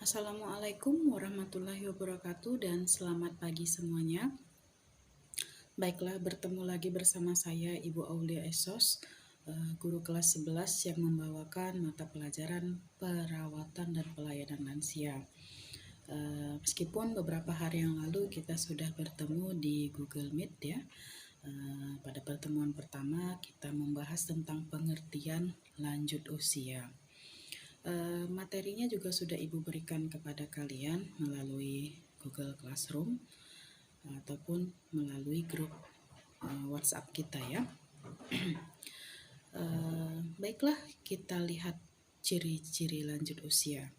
Assalamualaikum warahmatullahi wabarakatuh dan selamat pagi semuanya. Baiklah, bertemu lagi bersama saya Ibu Aulia Esos, guru kelas 11 yang membawakan mata pelajaran perawatan dan pelayanan lansia. Meskipun beberapa hari yang lalu kita sudah bertemu di Google Meet ya. Pada pertemuan pertama kita membahas tentang pengertian lanjut usia. Materinya juga sudah Ibu berikan kepada kalian melalui Google Classroom ataupun melalui grup WhatsApp kita ya. Baiklah, kita lihat ciri-ciri lanjut usia.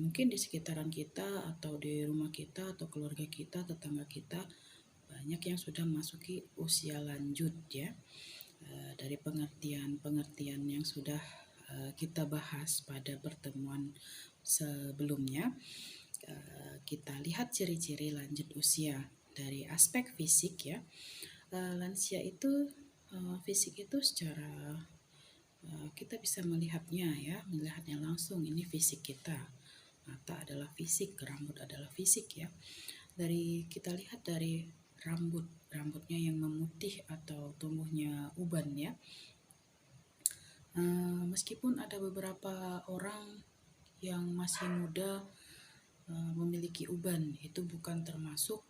Mungkin di sekitaran kita atau di rumah kita atau keluarga kita, tetangga kita banyak yang sudah memasuki usia lanjut ya. Dari pengertian yang sudah kita bahas pada pertemuan sebelumnya, kita lihat ciri-ciri lanjut usia dari aspek fisik ya. Lansia itu fisik itu secara kita bisa melihatnya langsung. Ini fisik kita. Mata adalah fisik, rambut adalah fisik ya. Kita lihat dari rambutnya yang memutih atau tumbuhnya uban ya. Meskipun ada beberapa orang yang masih muda memiliki uban, itu bukan termasuk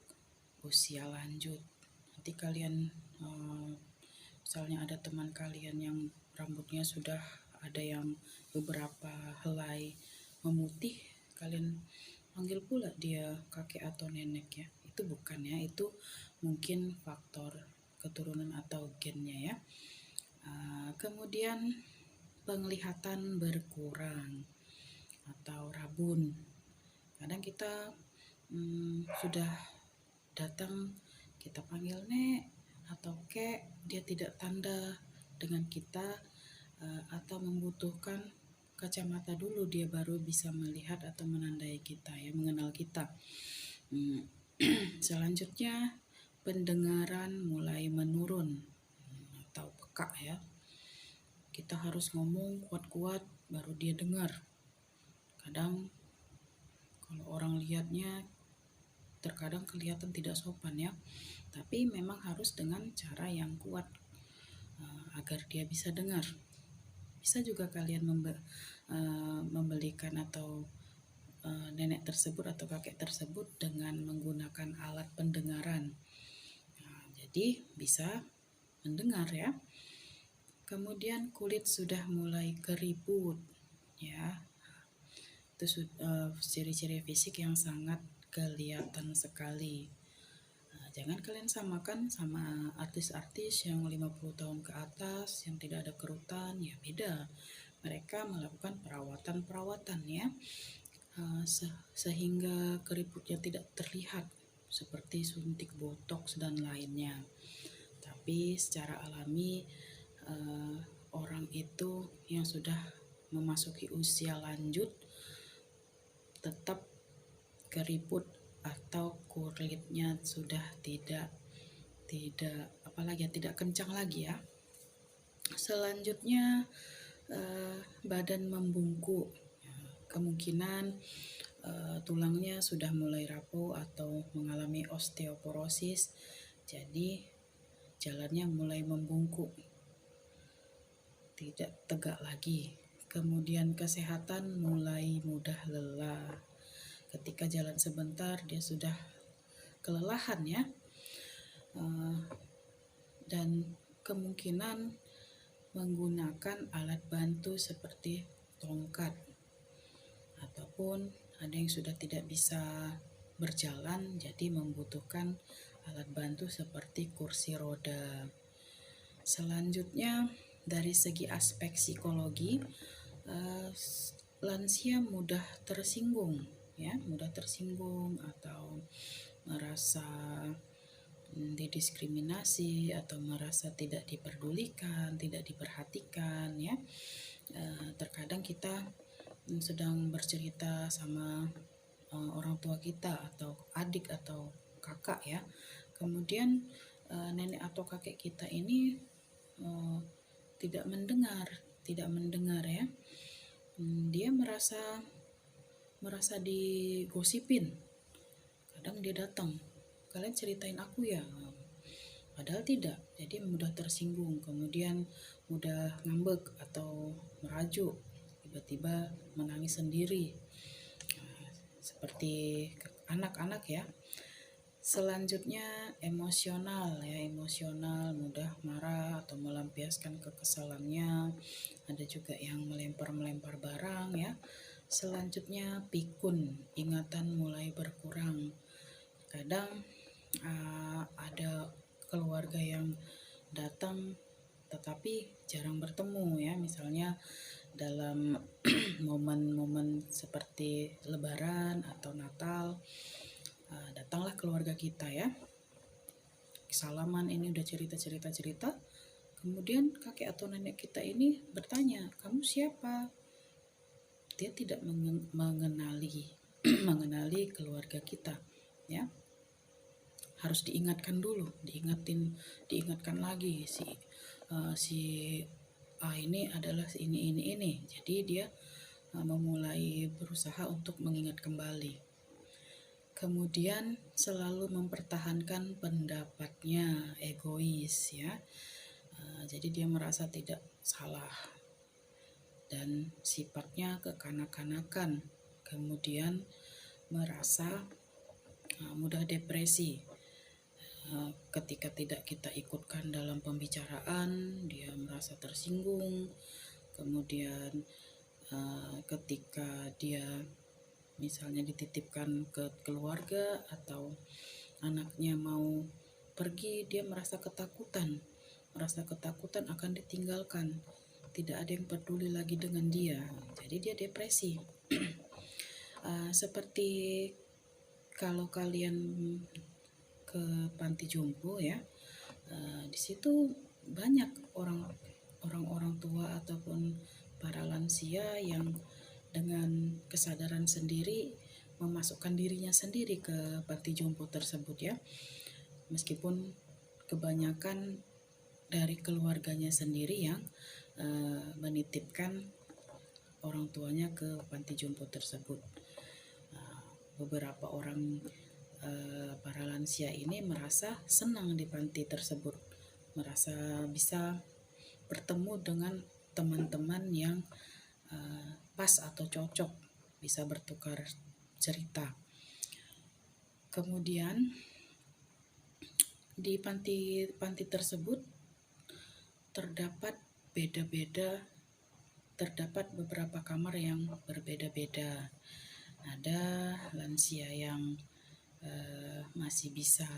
usia lanjut. Nanti kalian misalnya ada teman kalian yang rambutnya sudah ada yang beberapa helai memutih, kalian panggil pula dia kakek atau nenek ya. Itu bukan ya, itu mungkin faktor keturunan atau gennya ya. Kemudian penglihatan berkurang atau rabun. Kadang kita sudah datang, kita panggil nek atau kek, dia tidak tanda dengan kita atau membutuhkan kacamata dulu dia baru bisa melihat atau menandai kita ya, mengenal kita. Selanjutnya pendengaran mulai menurun atau peka ya. Kita harus ngomong kuat-kuat baru dia dengar. Kadang kalau orang lihatnya terkadang kelihatan tidak sopan ya, tapi memang harus dengan cara yang kuat agar dia bisa dengar. Bisa juga kalian membelikan atau nenek tersebut atau kakek tersebut dengan menggunakan alat pendengaran. Jadi bisa mendengar ya. Kemudian kulit sudah mulai keriput ya. Itu ciri-ciri fisik yang sangat kelihatan sekali. Jangan kalian samakan sama artis-artis yang 50 tahun ke atas yang tidak ada kerutan, ya beda. Mereka melakukan perawatan ya, sehingga keriputnya tidak terlihat seperti suntik botox dan lainnya. Tapi secara alami orang itu yang sudah memasuki usia lanjut tetap keriput atau kulitnya sudah tidak kencang lagi ya. Selanjutnya badan membungkuk, kemungkinan tulangnya sudah mulai rapuh atau mengalami osteoporosis, jadi jalannya mulai membungkuk, tidak tegak lagi. Kemudian kesehatan mulai mudah lelah. Ketika jalan sebentar dia sudah kelelahan ya. Dan kemungkinan menggunakan alat bantu seperti tongkat, ataupun ada yang sudah tidak bisa berjalan jadi membutuhkan alat bantu seperti kursi roda. Selanjutnya dari segi aspek psikologi, lansia mudah tersinggung atau merasa didiskriminasi atau merasa tidak diperdulikan, tidak diperhatikan ya. Terkadang kita sedang bercerita sama orang tua kita atau adik atau kakak ya, kemudian nenek atau kakek kita ini tidak mendengar ya. dia merasa digosipin. Kadang dia datang, kalian ceritain aku ya, padahal tidak. Jadi mudah tersinggung, kemudian mudah ngambek atau merajuk, tiba-tiba menangis sendiri, seperti anak-anak ya. Selanjutnya emosional ya, emosional mudah marah atau melampiaskan kekesalannya. Ada juga yang melempar barang ya. Selanjutnya pikun, ingatan mulai berkurang. Kadang ada keluarga yang datang tetapi jarang bertemu ya, misalnya dalam momen-momen seperti Lebaran atau Natal. Datanglah keluarga kita ya, salaman, ini udah cerita, kemudian kakek atau nenek kita ini bertanya, kamu siapa? Dia tidak mengenali mengenali keluarga kita ya. Harus diingatkan dulu, diingatkan lagi si ini adalah ini. Jadi dia memulai berusaha untuk mengingat kembali. Kemudian selalu mempertahankan pendapatnya, egois ya. Jadi dia merasa tidak salah dan sifatnya kekanak-kanakan. Kemudian merasa mudah depresi. Ketika tidak kita ikutkan dalam pembicaraan, dia merasa tersinggung. Kemudian ketika dia misalnya dititipkan ke keluarga atau anaknya mau pergi, dia merasa ketakutan akan ditinggalkan, tidak ada yang peduli lagi dengan dia, jadi dia depresi. Seperti kalau kalian ke panti jompo ya, di situ banyak orang-orang tua ataupun para lansia yang dengan kesadaran sendiri memasukkan dirinya sendiri ke panti jompo tersebut ya, meskipun kebanyakan dari keluarganya sendiri yang menitipkan orang tuanya ke panti jompo tersebut. Beberapa orang para lansia ini merasa senang di panti tersebut, merasa bisa bertemu dengan teman-teman yang pas atau cocok, bisa bertukar cerita. Kemudian di panti tersebut terdapat beberapa kamar yang berbeda-beda. Ada lansia yang masih bisa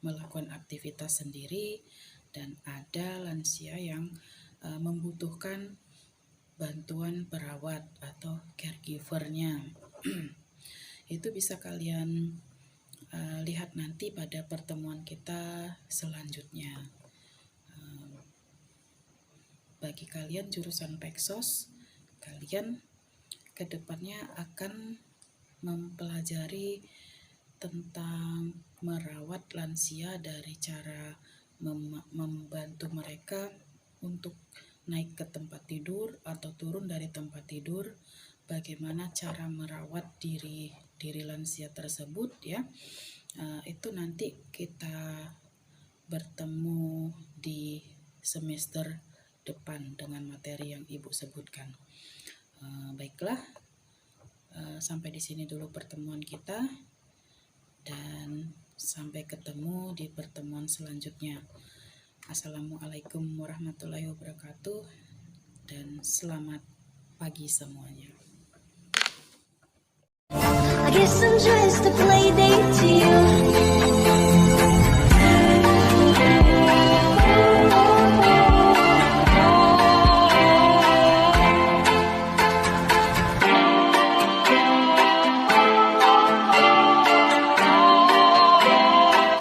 melakukan aktivitas sendiri, dan ada lansia yang membutuhkan bantuan perawat atau caregivernya. Itu bisa kalian lihat nanti pada pertemuan kita selanjutnya. Bagi kalian jurusan Peksos, kalian kedepannya akan mempelajari tentang merawat lansia dari cara membantu mereka untuk naik ke tempat tidur atau turun dari tempat tidur, bagaimana cara merawat diri lansia tersebut ya. Itu nanti kita bertemu di semester depan dengan materi yang Ibu sebutkan. Baiklah, sampai di sini dulu pertemuan kita, dan sampai ketemu di pertemuan selanjutnya. Assalamualaikum warahmatullahi wabarakatuh, dan selamat pagi semuanya. I guess I'm just a playdate to you.